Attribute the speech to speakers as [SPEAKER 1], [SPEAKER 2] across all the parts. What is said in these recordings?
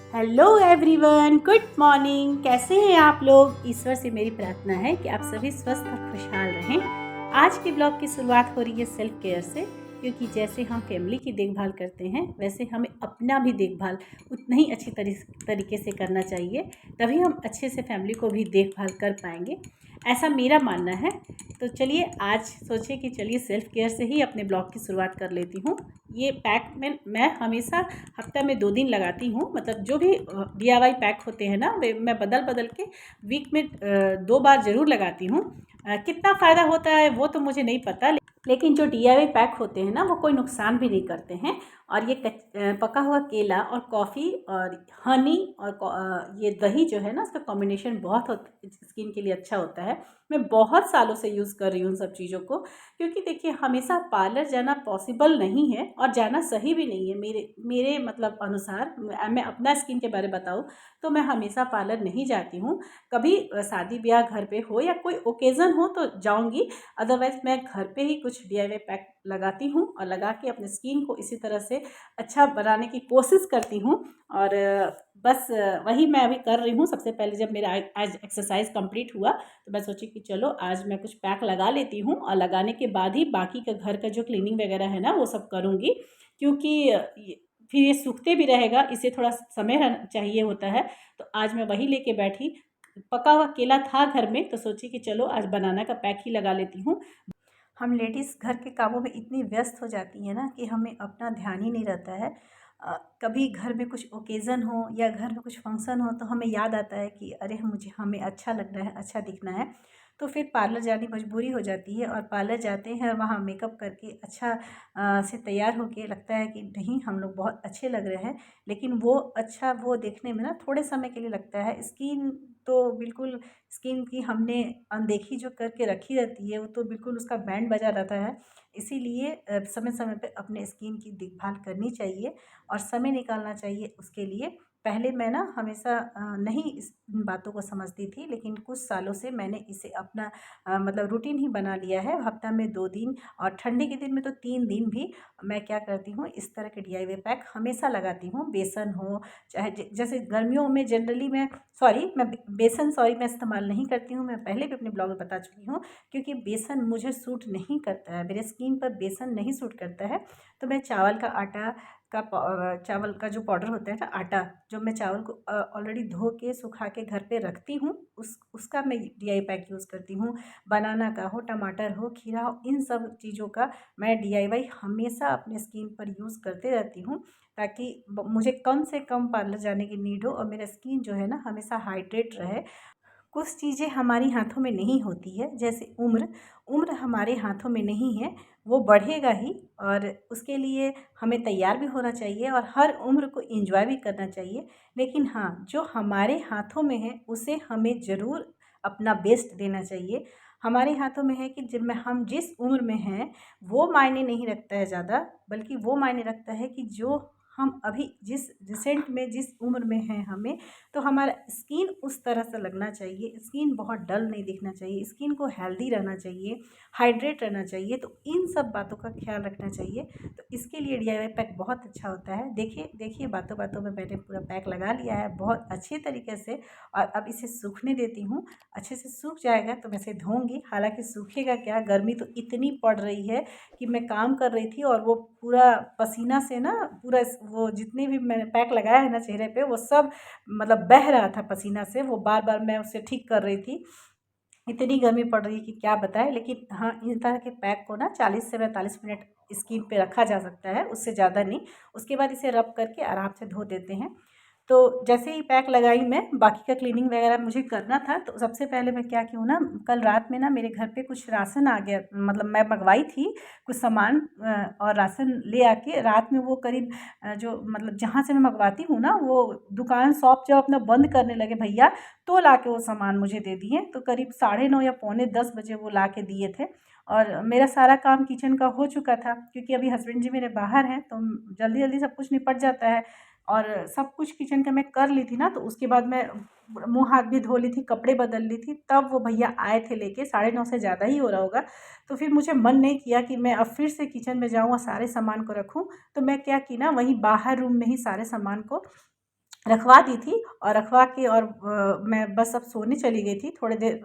[SPEAKER 1] Hello everyone, good morning. कैसे हैं आप लोग? ईश्वर से मेरी प्रार्थना है कि आप सभी स्वस्थ और खुशहाल रहें। आज के ब्लॉग की शुरुआत हो रही है सेल्फ केयर से, क्योंकि जैसे हम फैमिली की देखभाल करते हैं वैसे हमें अपना भी देखभाल उतना ही अच्छी तरीके से करना चाहिए, तभी हम अच्छे से फैमिली को भी देखभाल कर पाएंगे, ऐसा मेरा मानना है। तो चलिए आज सोचे कि चलिए सेल्फ केयर से ही अपने ब्लॉग की शुरुआत कर लेती हूँ। ये पैक मैं हमेशा हफ्ता में 2 दिन लगाती हूँ, मतलब जो भी DIY पैक होते हैं ना वे मैं बदल बदल के वीक में 2 बार ज़रूर लगाती हूँ। कितना फ़ायदा होता है वो तो मुझे नहीं पता, लेकिन जो DIY पैक होते हैं ना वो कोई नुकसान भी नहीं करते हैं। और ये पका हुआ केला और कॉफ़ी और हनी और ये दही जो है ना उसका कॉम्बिनेशन बहुत स्किन के लिए अच्छा होता है। मैं बहुत सालों से यूज़ कर रही हूँ उन सब चीज़ों को, क्योंकि देखिए हमेशा पार्लर जाना पॉसिबल नहीं है और जाना सही भी नहीं है मेरे मेरे मतलब अनुसार। मैं अपना स्किन के बारे में बताऊँ तो मैं हमेशा पार्लर नहीं जाती हूँ। कभी शादी ब्याह घर पे हो या कोई ओकेज़न हो तो जाऊँगी, अदरवाइज़ मैं घर पे ही कुछ DIY पैक लगाती हूँ और लगा के अपने स्किन को इसी तरह से अच्छा बनाने की कोशिश करती हूँ। और बस वही मैं अभी कर रही हूँ। सबसे पहले जब मेरा आज एक्सरसाइज कंप्लीट हुआ तो मैं सोची कि चलो आज मैं कुछ पैक लगा लेती हूँ और लगाने के बाद ही बाकी का घर का जो क्लीनिंग वगैरह है ना वो सब करूँगी, क्योंकि फिर ये सूखते भी रहेगा, इसे थोड़ा समय चाहिए होता है। तो आज मैं वही लेके बैठी, पका हुआ केला था घर में तो सोची कि चलो आज बनाना का पैक ही लगा लेती हूँ। हम लेडीज़ घर के कामों में इतनी व्यस्त हो जाती हैं ना कि हमें अपना ध्यान ही नहीं रहता है। कभी घर में कुछ ओकेज़न हो या घर में कुछ फंक्शन हो तो हमें याद आता है कि अरे हमें अच्छा लग रहा है, अच्छा दिखना है, तो फिर पार्लर जाने की मजबूरी हो जाती है और पार्लर जाते हैं और वहाँ मेकअप करके अच्छा से तैयार होके लगता है कि नहीं हम लोग बहुत अच्छे लग रहे हैं। लेकिन वो अच्छा वो देखने में ना थोड़े समय के लिए लगता है। स्किन तो बिल्कुल स्किन की हमने अनदेखी जो करके रखी रहती है वो तो बिल्कुल उसका बैंड बजा रहता है। इसीलिए समय समय पे अपने स्किन की देखभाल करनी चाहिए और समय निकालना चाहिए उसके लिए। पहले मैं ना हमेशा नहीं इस इन बातों को समझती थी, लेकिन कुछ सालों से मैंने इसे अपना मतलब रूटीन ही बना लिया है। हफ्ता में 2 दिन और ठंडी के दिन में तो 3 दिन भी मैं क्या करती हूँ, इस तरह के DIY पैक हमेशा लगाती हूँ। बेसन हो चाहे जैसे गर्मियों में जनरली मैं बेसन मैं इस्तेमाल नहीं करती हूँ। मैं पहले भी अपने ब्लॉग में बता चुकी हूँ, क्योंकि बेसन मुझे सूट नहीं करता है, मेरे स्किन पर बेसन नहीं सूट करता है। तो मैं चावल का जो पाउडर होता है ना आटा, जो मैं चावल को ऑलरेडी धो के सुखा के घर पे रखती हूँ, उसका मैं DIY पैक यूज़ करती हूँ। बनाना का हो, टमाटर हो, खीरा हो, इन सब चीज़ों का मैं DIY हमेशा अपने स्किन पर यूज़ करते रहती हूँ, ताकि मुझे कम से कम पार्लर जाने की नीड हो और मेरा स्किन जो है ना हमेशा हाइड्रेट रहे। कुछ चीज़ें हमारी हाथों में नहीं होती है, जैसे उम्र उम्र हमारे हाथों में नहीं है, वो बढ़ेगा ही और उसके लिए हमें तैयार भी होना चाहिए और हर उम्र को एंजॉय भी करना चाहिए। लेकिन हाँ, जो हमारे हाथों में है उसे हमें ज़रूर अपना बेस्ट देना चाहिए। हमारे हाथों में है कि जब मैं हम जिस उम्र में हैं वो मायने नहीं रखता है ज़्यादा, बल्कि वो मायने रखता है कि जो हम अभी जिस रिसेंट में जिस उम्र में हैं हमें, तो हमारा स्किन उस तरह से लगना चाहिए। स्किन बहुत डल नहीं दिखना चाहिए, स्किन को हेल्दी रहना चाहिए, हाइड्रेट रहना चाहिए। तो इन सब बातों का ख्याल रखना चाहिए। तो इसके लिए DIY पैक बहुत अच्छा होता है। देखिए देखिए बातों बातों में मैंने पूरा पैक लगा लिया है बहुत अच्छे तरीके से, और अब इसे सूखने देती हूँ। अच्छे से सूख जाएगा तो मैं इसे धोऊँगी। हालाँकि सूखेगा क्या, गर्मी तो इतनी पड़ रही है कि मैं काम कर रही थी और वो पूरा पसीना से ना पूरा वो जितने भी मैंने पैक लगाया है ना चेहरे पे वो सब मतलब बह रहा था पसीना से। वो बार-बार मैं उसे ठीक कर रही थी। इतनी गर्मी पड़ रही है कि क्या बताएँ। लेकिन हाँ, इस तरह के पैक को ना 40 से 45 मिनट स्किन पे रखा जा सकता है, उससे ज़्यादा नहीं। उसके बाद इसे रब करके आराम से धो देते हैं। तो जैसे ही पैक लगाई मैं, बाकी का क्लीनिंग वगैरह मुझे करना था। तो सबसे पहले मैं क्या की हूँ ना, कल रात में ना मेरे घर पे कुछ राशन आ गया, मतलब मैं मँगवाई थी कुछ सामान और राशन ले आके रात में वो करीब जो मतलब जहाँ से मैं मँगवाती हूँ ना, वो दुकान शॉप जब अपना बंद करने लगे भैया, तो लाके वो सामान मुझे दे दिए। तो करीब 9:30 या पौने 10 बजे वो लाके दिए थे और मेरा सारा काम किचन का हो चुका था, क्योंकि अभी हस्बैंड जी मेरे बाहर हैं, तो जल्दी-जल्दी सब कुछ निपट जाता है। और सब कुछ किचन का मैं कर ली थी ना, तो उसके बाद मैं मुँह हाथ भी धो ली थी, कपड़े बदल ली थी, तब वो भैया आए थे लेके। 9:30 से ज़्यादा ही हो रहा होगा। तो फिर मुझे मन नहीं किया कि मैं अब फिर से किचन में जाऊँ और सारे सामान को रखूँ। तो मैं क्या की ना, वहीं बाहर रूम में ही सारे सामान को रखवा दी थी और रखवा के और मैं बस अब सोने चली गई थी। थोड़ी देर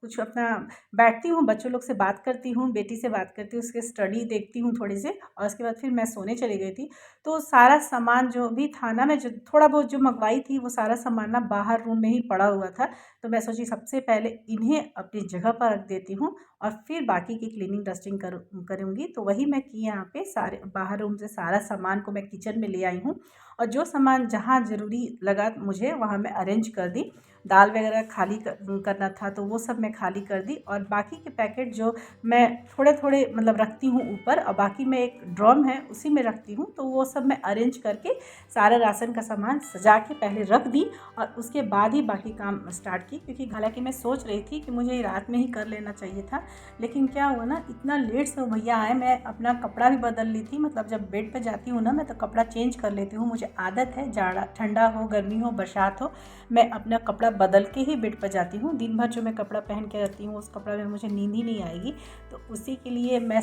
[SPEAKER 1] कुछ अपना बैठती हूँ, बच्चों लोग से बात करती हूँ, बेटी से बात करती हूँ, उसके स्टडी देखती हूँ थोड़ी सी, और उसके बाद फिर मैं सोने चली गई थी। तो सारा सामान जो भी था ना, मैं जो थोड़ा बहुत जो मंगवाई थी वो सारा सामान ना बाहर रूम में ही पड़ा हुआ था। तो मैं सोची सबसे पहले इन्हें अपनी जगह पर रख देती हूँ और फिर बाकी की क्लीनिंग डस्टिंग करूँगी। तो वही मैं की यहाँ पे, सारे बाहर रूम से सारा सामान को मैं किचन में ले आई हूँ और जो सामान जहाँ ज़रूरी लगा मुझे वहाँ मैं अरेंज कर दी। दाल वगैरह खाली करना था तो वो सब मैं खाली कर दी, और बाकी के पैकेट जो मैं थोड़े थोड़े मतलब रखती हूँ ऊपर, और बाकी में एक ड्रम है उसी में रखती हूँ। तो वो सब मैं अरेंज करके सारा राशन का सामान सजा के पहले रख दी और उसके बाद ही बाकी काम स्टार्ट की, क्योंकि हालांकि मैं सोच रही थी कि मुझे रात में ही कर लेना चाहिए था। लेकिन क्या हुआ ना, इतना लेट से वो भैया आए, मैं अपना कपड़ा भी बदल ली थी। मतलब जब बेड पर जाती हूँ ना मैं, तो कपड़ा चेंज कर लेती हूँ। मुझे आदत है, जाड़ा ठंडा हो गर्मी हो बरसात हो, मैं अपना कपड़ा बदल के ही बेड पर जाती हूँ। दिन भर जो मैं कपड़ा पहन के रहती हूँ उस कपड़ा में मुझे नींद ही नहीं आएगी। तो उसी के लिए मैं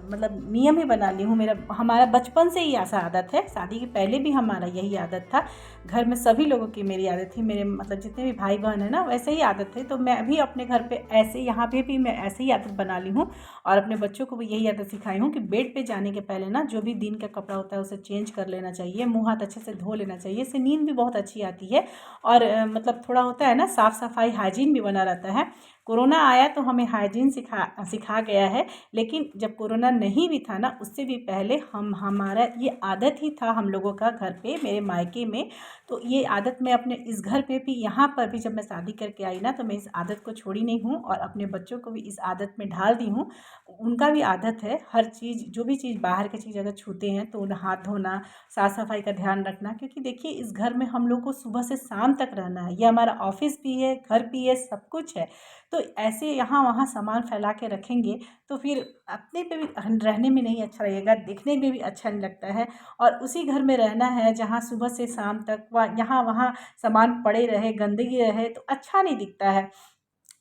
[SPEAKER 1] मतलब नियम ही बना ली हूँ। मेरा हमारा बचपन से ही ऐसा आदत है, शादी के पहले भी हमारा यही आदत था। घर में सभी लोगों की मेरी आदत थी, मेरे मतलब जितने भी भाई बहन है ना वैसे ही आदत थे। तो मैं भी अपने घर पे ऐसे, यहाँ पे भी मैं ऐसे ही आदत बना ली हूँ और अपने बच्चों को भी यही आदत सिखाई हूँ कि बेड पे जाने के पहले ना जो भी दिन का कपड़ा होता है उसे चेंज कर लेना चाहिए, मुँह हाथ अच्छे से धो लेना चाहिए। इससे नींद भी बहुत अच्छी आती है और मतलब थोड़ा होता है ना, साफ़ सफाई हाइजीन भी बना रहता है। कोरोना आया तो हमें हाइजीन सिखा गया है, लेकिन जब कोरोना नहीं भी था ना उससे भी पहले हमारा ये आदत ही था हम लोगों का घर पे, मेरे मायके में। तो ये आदत मैं अपने इस घर पे भी, यहाँ पर भी जब मैं शादी करके आई ना, तो मैं इस आदत को छोड़ी नहीं हूँ और अपने बच्चों को भी इस आदत में ढाल दी हूँ। उनका भी आदत है हर चीज़, जो भी चीज़ बाहर की चीज़ अगर छूते हैं तो उन्हें हाथ धोना, साफ़ सफाई का ध्यान रखना। क्योंकि देखिए इस घर में हम लोग को सुबह से शाम तक रहना है, ये हमारा ऑफिस भी है, घर भी है, सब कुछ है। तो ऐसे यहाँ वहाँ सामान फैला के रखेंगे तो फिर अपने पे भी रहने में नहीं अच्छा लगेगा, देखने में भी अच्छा नहीं लगता है। और उसी घर में रहना है जहाँ सुबह से शाम तक यहाँ वहाँ सामान पड़े रहे, गंदगी रहे तो अच्छा नहीं दिखता है।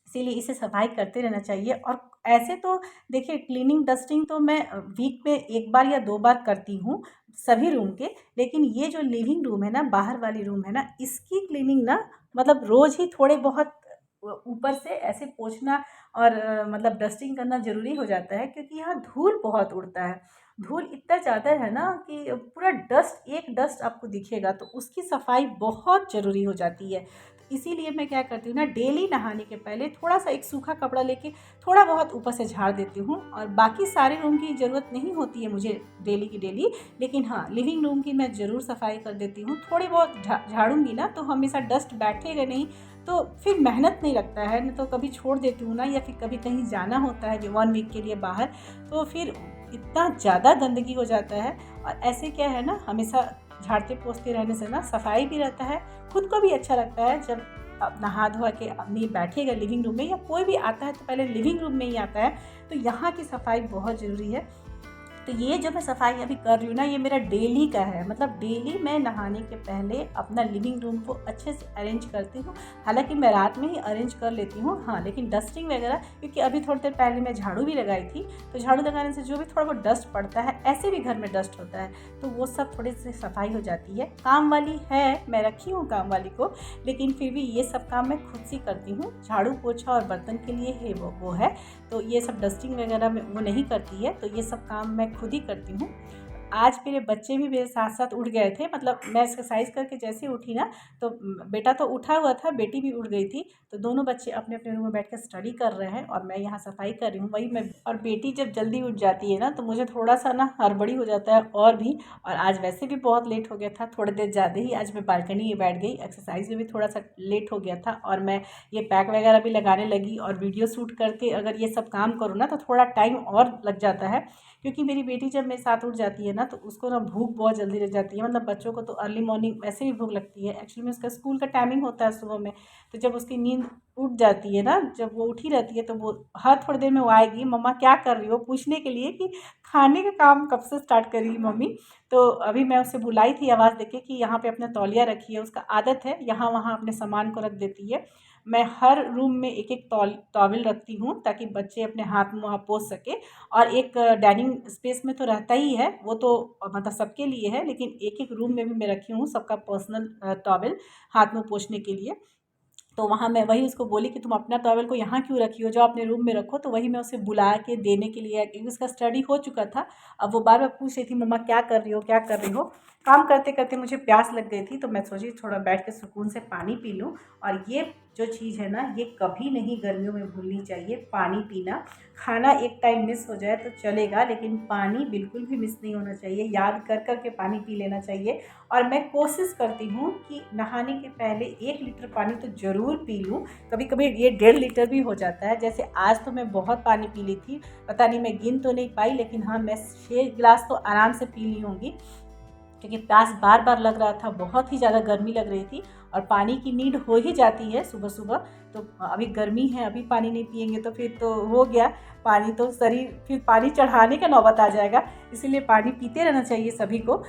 [SPEAKER 1] इसीलिए इसे सफाई करते रहना चाहिए। और ऐसे तो देखिए क्लीनिंग डस्टिंग तो मैं वीक में 1 बार या 2 बार करती हूँ सभी रूम के। लेकिन ये जो लिविंग रूम है ना, बाहर वाली रूम है ना, इसकी क्लीनिंग ना मतलब रोज़ ही थोड़े बहुत ऊपर से ऐसे पोंछना और मतलब डस्टिंग करना ज़रूरी हो जाता है, क्योंकि यहाँ धूल बहुत उड़ता है। धूल इतना ज़्यादा है ना कि पूरा डस्ट, एक डस्ट आपको दिखेगा, तो उसकी सफाई बहुत ज़रूरी हो जाती है। तो इसीलिए मैं क्या करती हूँ ना, डेली नहाने के पहले थोड़ा सा एक सूखा कपड़ा लेके थोड़ा बहुत ऊपर से झाड़ देती हूँ। और बाकी सारे रूम की ज़रूरत नहीं होती है मुझे डेली की डेली, लेकिन हाँ लिविंग रूम की मैं ज़रूर सफाई कर देती हूँ। थोड़ी बहुत झाड़ूंगी ना तो हमेशा डस्ट बैठेगा नहीं, तो फिर मेहनत नहीं लगता है। नहीं तो कभी छोड़ देती हूँ ना, या फिर कभी कहीं जाना होता है 1 वीक के लिए बाहर, तो फिर इतना ज़्यादा गंदगी हो जाता है। और ऐसे क्या है ना, हमेशा झाड़ते पोंछते रहने से ना सफाई भी रहता है, खुद को भी अच्छा लगता है। जब नहा धोआ के अपनी बैठिएगा लिविंग रूम में, या कोई भी आता है तो पहले लिविंग रूम में ही आता है, तो यहाँ की सफाई बहुत ज़रूरी है। तो ये जो मैं सफाई अभी कर रही हूँ ना, ये मेरा डेली का है। मतलब डेली मैं नहाने के पहले अपना लिविंग रूम को अच्छे से अरेंज करती हूँ। हालांकि मैं रात में ही अरेंज कर लेती हूँ, हाँ, लेकिन डस्टिंग वगैरह, क्योंकि अभी थोड़ी देर पहले मैं झाड़ू भी लगाई थी, तो झाड़ू लगाने से जो भी थोड़ा बहुत डस्ट पड़ता है, ऐसे भी घर में डस्ट होता है, तो वो सब थोड़ी सी सफाई हो जाती है। काम वाली है, मैं रखी हूँ काम वाली को, लेकिन फिर भी ये सब काम मैं खुद से करती हूँ। झाड़ू पोछा और बर्तन के लिए है वो है, तो ये सब डस्टिंग वगैरह में वो नहीं करती है, तो ये सब काम मैं खुद ही करती हूँ। आज मेरे बच्चे भी मेरे साथ साथ उठ गए थे। मतलब मैं एक्सरसाइज करके जैसे उठी ना, तो बेटा तो उठा हुआ था, बेटी भी उठ गई थी। तो दोनों बच्चे अपने अपने रूम में बैठ कर स्टडी कर रहे हैं और मैं यहाँ सफाई कर रही हूँ। वही मैं, और बेटी जब जल्दी उठ जाती है ना तो मुझे थोड़ा सा ना हड़बड़ी हो जाता है और भी। और आज वैसे भी बहुत लेट हो गया था, थोड़ी देर ज़्यादा ही आज मैं बालकनी में बैठ गई। एक्सरसाइज में भी थोड़ा सा लेट हो गया था और मैं ये पैक वगैरह भी लगाने लगी, और वीडियो शूट करके अगर ये सब काम करूँ ना तो थोड़ा टाइम और लग जाता है। क्योंकि मेरी बेटी जब मेरे साथ उठ जाती है ना तो उसको ना भूख बहुत जल्दी लग जाती है। मतलब बच्चों को तो अर्ली मॉर्निंग वैसे भी भूख लगती है, एक्चुअली में उसका स्कूल का टाइमिंग होता है सुबह में, तो जब उसकी नींद उठ जाती है ना, जब वो उठी रहती है तो वो हर थोड़ी देर में वो आएगी, मम्मा क्या कर रही हो, पूछने के लिए कि खाने का काम कब से स्टार्ट करेगी मम्मी। तो अभी मैं उसे बुलाई थी आवाज़ देके कि यहाँ पे अपना तौलिया रखी है, उसका आदत है यहाँ वहाँ अपने सामान को रख देती है। मैं हर रूम में एक एक टॉवल रखती हूँ ताकि बच्चे अपने हाथ मुँह पोंछ सके। और एक डाइनिंग स्पेस में तो रहता ही है, वो तो मतलब सबके लिए है, लेकिन एक एक रूम में भी मैं रखी हूँ सबका पर्सनल टॉवल हाथ मुँह पोंछने के लिए। तो वहाँ मैं वही उसको बोली कि तुम अपना टॉवल को यहाँ क्यों रखी हो, जाओ अपने रूम में रखो। तो वही मैं उसे बुला के देने के लिए, क्योंकि उसका स्टडी हो चुका था। अब वो बार बार पूछ रही थी मम्मा क्या कर रही हो, क्या कर रही हो। काम करते करते मुझे प्यास लग गई थी, तो मैं सोची थोड़ा बैठ के सुकून से पानी पी लूँ। और ये जो चीज़ है ना, ये कभी नहीं गर्मियों में भूलनी चाहिए, पानी पीना। खाना एक टाइम मिस हो जाए तो चलेगा, लेकिन पानी बिल्कुल भी मिस नहीं होना चाहिए, याद कर कर के पानी पी लेना चाहिए। और मैं कोशिश करती हूँ कि नहाने के पहले 1 लीटर पानी तो ज़रूर पी लूँ। कभी कभी ये 1.5 लीटर भी हो जाता है। जैसे आज तो मैं बहुत पानी पी ली थी, पता नहीं मैं गिन तो नहीं पाई, लेकिन हाँ मैं 6 गिलास तो आराम से पी ली होंगी, क्योंकि प्यास बार बार लग रहा था, बहुत ही ज़्यादा गर्मी लग रही थी। और पानी की नीड हो ही जाती है सुबह सुबह। तो अभी गर्मी है, अभी पानी नहीं पिएंगे तो फिर तो हो गया, पानी तो शरीर फिर पानी चढ़ाने का नौबत आ जाएगा। इसीलिए पानी पीते रहना चाहिए सभी को।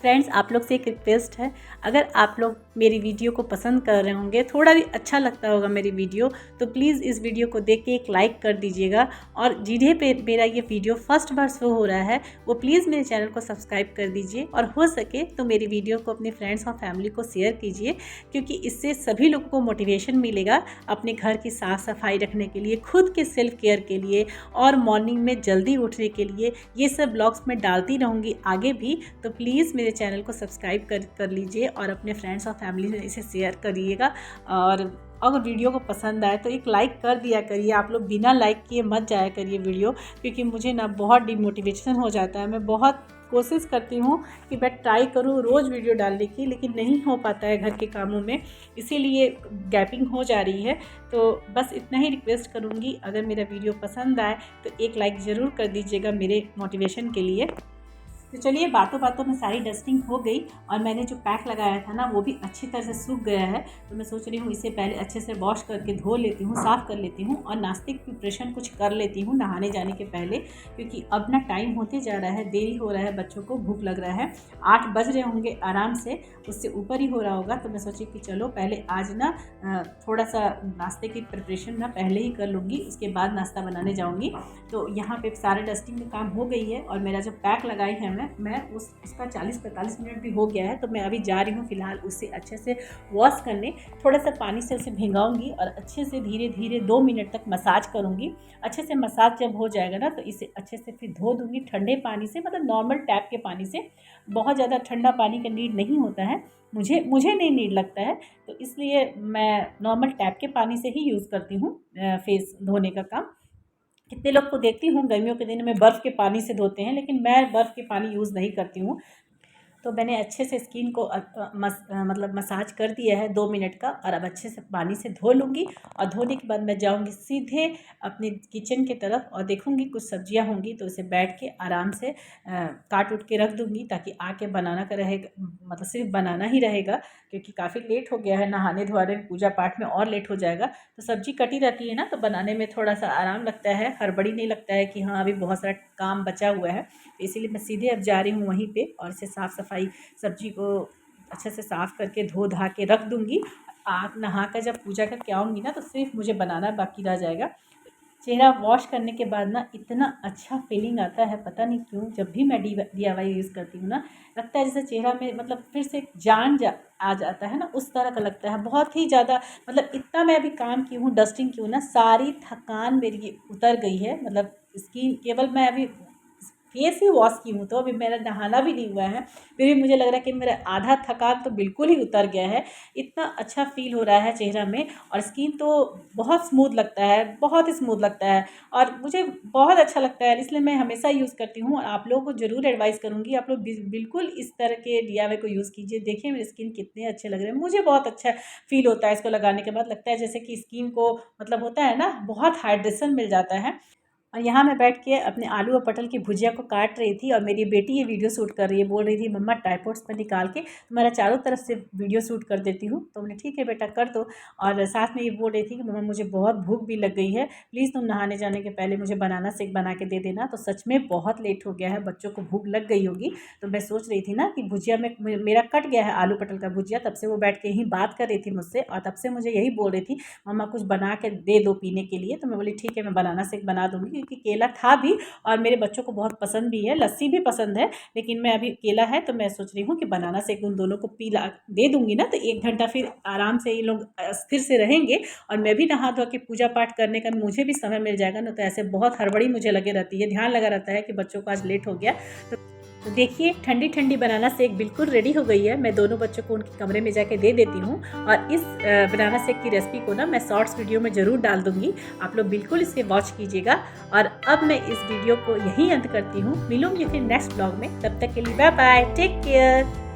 [SPEAKER 1] फ्रेंड्स, आप लोग से एक रिक्वेस्ट है, अगर आप लोग मेरी वीडियो को पसंद कर रहे होंगे, थोड़ा भी अच्छा लगता होगा मेरी वीडियो, तो प्लीज़ इस वीडियो को देख के एक लाइक कर दीजिएगा। और जिन्हें पे मेरा ये वीडियो फर्स्ट बार शो हो रहा है, वो प्लीज़ मेरे चैनल को सब्सक्राइब कर दीजिए। और हो सके तो मेरी वीडियो को अपने फ्रेंड्स और फैमिली को शेयर कीजिए, क्योंकि इससे सभी लोगों को मोटिवेशन मिलेगा अपने घर की साफ़ सफाई रखने के लिए, खुद के सेल्फ केयर के लिए, और मॉर्निंग में जल्दी उठने के लिए। ये सब ब्लॉग्स मैं डालती रहूँगी आगे भी, तो प्लीज़ मेरे चैनल को सब्सक्राइब कर लीजिए और अपने फ्रेंड्स और फैमिली में इसे शेयर करिएगा। और अगर वीडियो को पसंद आए तो एक लाइक कर दिया करिए। आप लोग बिना लाइक किए मत जाया करिए वीडियो, क्योंकि मुझे ना बहुत डिमोटिवेशन हो जाता है। मैं बहुत कोशिश करती हूँ कि मैं ट्राई करूँ रोज़ वीडियो डालने की, लेकिन नहीं हो पाता है घर के कामों में, इसीलिए गैपिंग हो जा रही है। तो बस इतना ही रिक्वेस्ट करूँगी, अगर मेरा वीडियो पसंद आए तो एक लाइक ज़रूर कर दीजिएगा मेरे मोटिवेशन के लिए। तो चलिए, बातों बातों में सारी डस्टिंग हो गई और मैंने जो पैक लगाया था ना, वो भी अच्छी तरह से सूख गया है। तो मैं सोच रही हूँ इसे पहले अच्छे से वॉश करके धो लेती हूँ, साफ़ कर लेती हूँ और नाश्ते की प्रिपरेशन कुछ कर लेती हूँ नहाने जाने के पहले, क्योंकि अब ना टाइम होते जा रहा है, देरी हो रहा है, बच्चों को भूख लग रहा है। 8 बज रहे होंगे आराम से, उससे ऊपर ही हो रहा होगा। तो मैं सोची कि चलो पहले आज ना थोड़ा सा नाश्ते की प्रिपरेशन ना पहले ही कर लूँगी, उसके बाद नाश्ता बनाने जाऊँगी। तो यहाँ पे सारे डस्टिंग का काम हो गई है और मेरा जो पैक लगाई है मैं उसका 40-45 मिनट भी हो गया है। तो मैं अभी जा रही हूँ फ़िलहाल उसे अच्छे से वॉश करने। थोड़ा सा पानी से उसे भिंगाऊंगी और अच्छे से धीरे धीरे 2 मिनट तक मसाज करूँगी। अच्छे से मसाज जब हो जाएगा ना, तो इसे अच्छे से फिर धो दूँगी ठंडे पानी से, मतलब नॉर्मल टैप के पानी से। बहुत ज़्यादा ठंडा पानी का नीड नहीं होता है, मुझे नहीं नीड लगता है, तो इसलिए मैं नॉर्मल टैप के पानी से ही यूज़ करती हूँ फेस धोने का काम। कितने लोग को देखती हूँ गर्मियों के दिन में बर्फ़ के पानी से धोते हैं, लेकिन मैं बर्फ़ के पानी यूज़ नहीं करती हूँ। तो मैंने अच्छे से स्किन को मतलब मसाज कर दिया है 2 मिनट का, और अब अच्छे से पानी से धो लूँगी। और धोने के बाद मैं जाऊँगी सीधे अपने किचन की तरफ और देखूँगी कुछ सब्जियां होंगी तो उसे बैठ के आराम से काट उठ के रख दूँगी, ताकि आके बनाना का रहेगा, मतलब सिर्फ बनाना ही रहेगा, क्योंकि काफ़ी लेट हो गया है नहाने धोने पूजा पाठ में, और लेट हो जाएगा। तो सब्जी कटी रहती है ना, तो बनाने में थोड़ा सा आराम लगता है, हड़बड़ी नहीं लगता है कि हाँ अभी बहुत सारा काम बचा हुआ है। तो इसीलिए मैं सीधे अब जा रही हूँ वहीं पे और इसे साफ़ सफाई सब्जी को अच्छे से साफ़ करके धो धा के रख दूँगी। आँख नहा कर जब पूजा करके आऊँगी ना, तो सिर्फ मुझे बनाना बाकी रह जाएगा। चेहरा वॉश करने के बाद ना इतना अच्छा फीलिंग आता है, पता नहीं क्यों, जब भी मैं DIY यूज़ करती हूँ ना, लगता है जैसे चेहरा में मतलब फिर से जान आ जाता है ना, उस तरह का लगता है। बहुत ही ज़्यादा, मतलब इतना मैं अभी काम की हूँ, डस्टिंग की हूँ ना, सारी थकान मेरी उतर गई है। मतलब स्किन, केवल मैं अभी फेस ही वॉश की हूँ, तो अभी मेरा नहाना भी नहीं हुआ है, फिर भी मुझे लग रहा है कि मेरा आधा थकान तो बिल्कुल ही उतर गया है। इतना अच्छा फील हो रहा है चेहरा में, और स्किन तो बहुत स्मूथ लगता है, बहुत ही स्मूथ लगता है, और मुझे बहुत अच्छा लगता है, इसलिए मैं हमेशा यूज़ करती हूँ। और आप लोगों को ज़रूर एडवाइस करूँगी, आप लोग बिल्कुल इस तरह के DIY को यूज़ कीजिए। देखिए मेरी स्किन कितने अच्छे लग रहे हैं, मुझे बहुत अच्छा फील होता है इसको लगाने के बाद। लगता है जैसे कि स्किन को, मतलब होता है ना, बहुत हाइड्रेशन मिल जाता है। और यहाँ मैं बैठ के अपने आलू और पटल की भुजिया को काट रही थी और मेरी बेटी ये वीडियो शूट कर रही है, बोल रही थी मम्मा ट्राइपॉड्स पर निकाल के तुम्हारा चारों तरफ से वीडियो शूट कर देती हूँ। तो हमने ठीक है बेटा कर दो। और साथ में ये बोल रही थी कि मम्मा मुझे बहुत भूख भी लग गई है, प्लीज़ तुम नहाने जाने के पहले मुझे बनाना शेक बना के दे देना। तो सच में बहुत लेट हो गया है, बच्चों को भूख लग गई होगी। तो मैं सोच रही थी ना कि भुजिया में मेरा कट गया है आलू पटल का भुजिया, तब से वो बैठ के यहीं बात कर रही थी मुझसे और तब से मुझे यही बोल रही थी मम्मा कुछ बना के दे दो पीने के लिए। तो मैं बोली ठीक है मैं बनाना शेक बना दूँगी, क्योंकि केला था भी और मेरे बच्चों को बहुत पसंद भी है, लस्सी भी पसंद है, लेकिन मैं अभी केला है तो मैं सोच रही हूँ कि बनाना शेक उन दोनों को पीला दे दूँगी ना, तो 1 घंटा फिर आराम से ये लोग स्थिर से रहेंगे और मैं भी नहा धो के पूजा पाठ करने का मुझे भी समय मिल जाएगा ना। तो ऐसे बहुत हड़बड़ी मुझे लगे रहती है, ध्यान लगा रहता है कि बच्चों को आज लेट हो गया। तो देखिए ठंडी ठंडी बनाना शेक बिल्कुल रेडी हो गई है। मैं दोनों बच्चों को उनके कमरे में जाके दे देती हूँ और इस बनाना शेक की रेसिपी को ना मैं शॉर्ट्स वीडियो में ज़रूर डाल दूँगी, आप लोग बिल्कुल इसे वॉच कीजिएगा। और अब मैं इस वीडियो को यहीं अंत करती हूँ, मिलूँगी फिर नेक्स्ट ब्लॉग में, तब तक के लिए बाय बाय, टेक केयर।